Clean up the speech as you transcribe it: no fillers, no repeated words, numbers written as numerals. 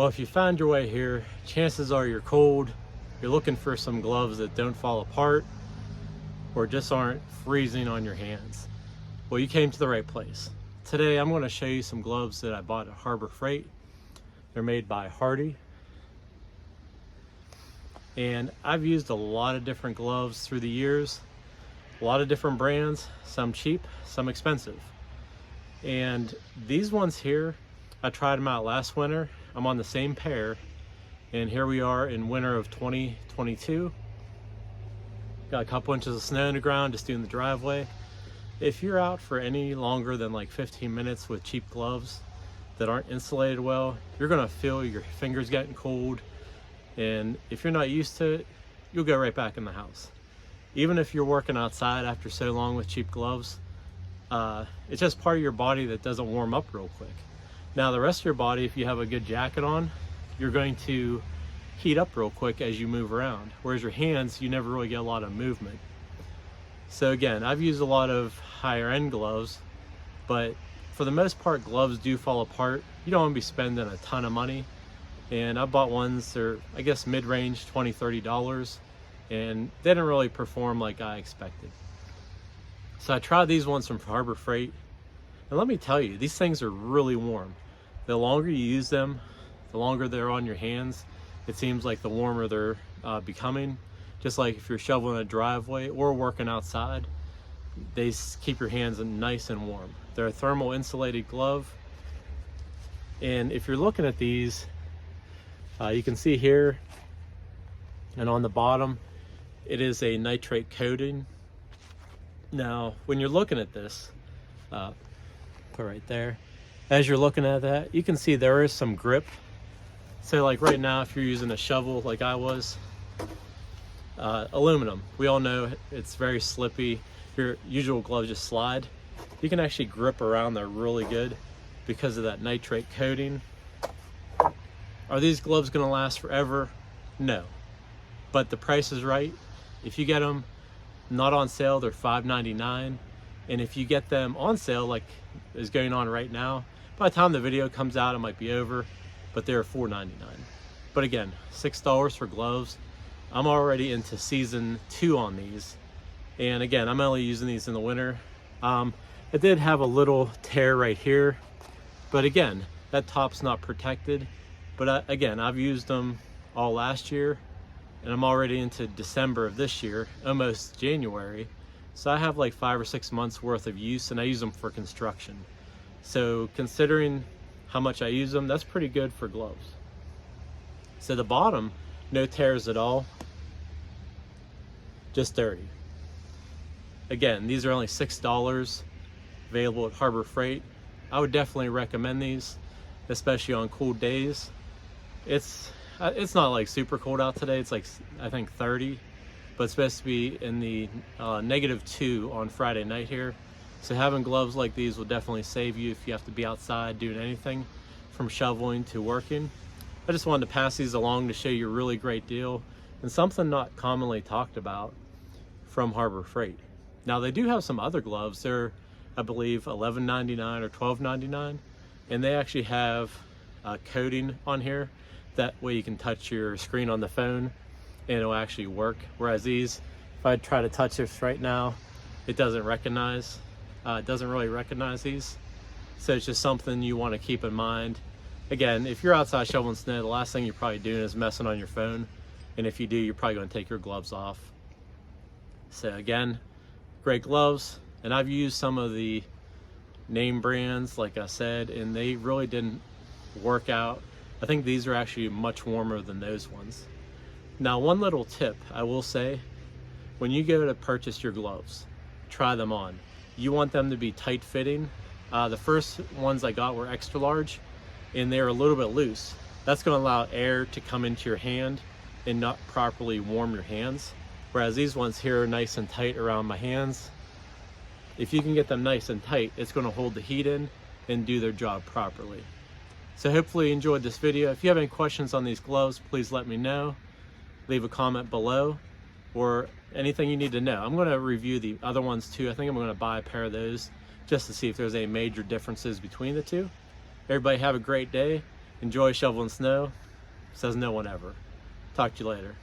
Well, if you found your way here, chances are you're cold, you're looking for some gloves that don't fall apart or just aren't freezing on your hands. Well, you came to the right place. Today I'm going to show you some gloves that I bought at Harbor Freight. They're made by Hardy. And I've used a lot of different gloves through the years, a lot of different brands, some cheap, some expensive. And these ones here, I tried them out last winter. I'm on the same pair, and here we are in winter of 2022. Got a couple inches of snow on the ground, just doing the driveway. If you're out for any longer than like 15 minutes with cheap gloves that aren't insulated well, you're gonna feel your fingers getting cold. And if you're not used to it, you'll go right back in the house. Even if you're working outside after so long with cheap gloves, it's just part of your body that doesn't warm up real quick. Now the rest of your body, if you have a good jacket on, you're going to heat up real quick as you move around. Whereas your hands, you never really get a lot of movement. So again, I've used a lot of higher end gloves, but for the most part, gloves do fall apart. You don't want to be spending a ton of money. And I bought ones, they're, I guess, mid-range, $20, $30, and they didn't really perform like I expected. So I tried these ones from Harbor Freight, and let me tell you, these things are really warm. The longer you use them, the longer they're on your hands, it seems like the warmer they're becoming. Just like if you're shoveling a driveway or working outside, they keep your hands nice and warm. They're a thermal insulated glove, and if you're looking at these, you can see here and on the bottom, it is a nitrate coating. Now, when you're looking at this, put right there, as you're looking at that, you can see there is some grip. So like right now, if you're using a shovel like I was, aluminum, we all know it's very slippy. Your usual gloves just slide. You can actually grip around there really good because of that nitrate coating. Are these gloves going to last forever? No, but the price is right. If you get them not on sale, they're $5.99, and if you get them on sale, like is going on right now, by the time the video comes out, it might be over, but they're $4.99. But again, $6 for gloves. I'm already into season 2 on these, and again, I'm only using these in the winter. It did have a little tear right here, but again, that top's not protected. But again, I've used them all last year, and I'm already into December of this year, almost January. So I have like 5 or 6 months worth of use, and I use them for construction. So considering how much I use them, that's pretty good for gloves. So the bottom, no tears at all, just dirty. Again, these are only $6, available at Harbor Freight. I would definitely recommend these, especially on cool days. It's not like super cold out today. It's like, I think 30, but it's supposed to be in the -2 on Friday night here. So having gloves like these will definitely save you if you have to be outside doing anything from shoveling to working. I just wanted to pass these along to show you a really great deal and something not commonly talked about from Harbor Freight. Now they do have some other gloves. They're, I believe, $11.99 or $12.99, and they actually have a coating on here. That way you can touch your screen on the phone and it'll actually work. Whereas these, if I try to touch this right now, it doesn't recognize. It doesn't really recognize these. So it's just something you want to keep in mind. Again, if you're outside shoveling snow, the last thing you're probably doing is messing on your phone. And if you do, you're probably going to take your gloves off. So again, great gloves. And I've used some of the name brands, like I said, and they really didn't work out. I think these are actually much warmer than those ones. Now, one little tip I will say, when you go to purchase your gloves, try them on. You want them to be tight fitting. The first ones I got were extra large, and they're a little bit loose. That's going to allow air to come into your hand and not properly warm your hands. Whereas these ones here are nice and tight around my hands. If you can get them nice and tight, it's going to hold the heat in and do their job properly. So hopefully you enjoyed this video. If you have any questions on these gloves, please let me know. Leave a comment below, or anything you need to know. I'm going to review the other ones too. I think I'm going to buy a pair of those just to see if there's any major differences between the two. Everybody have a great day, Enjoy shoveling snow. Says no one ever. Talk to you later.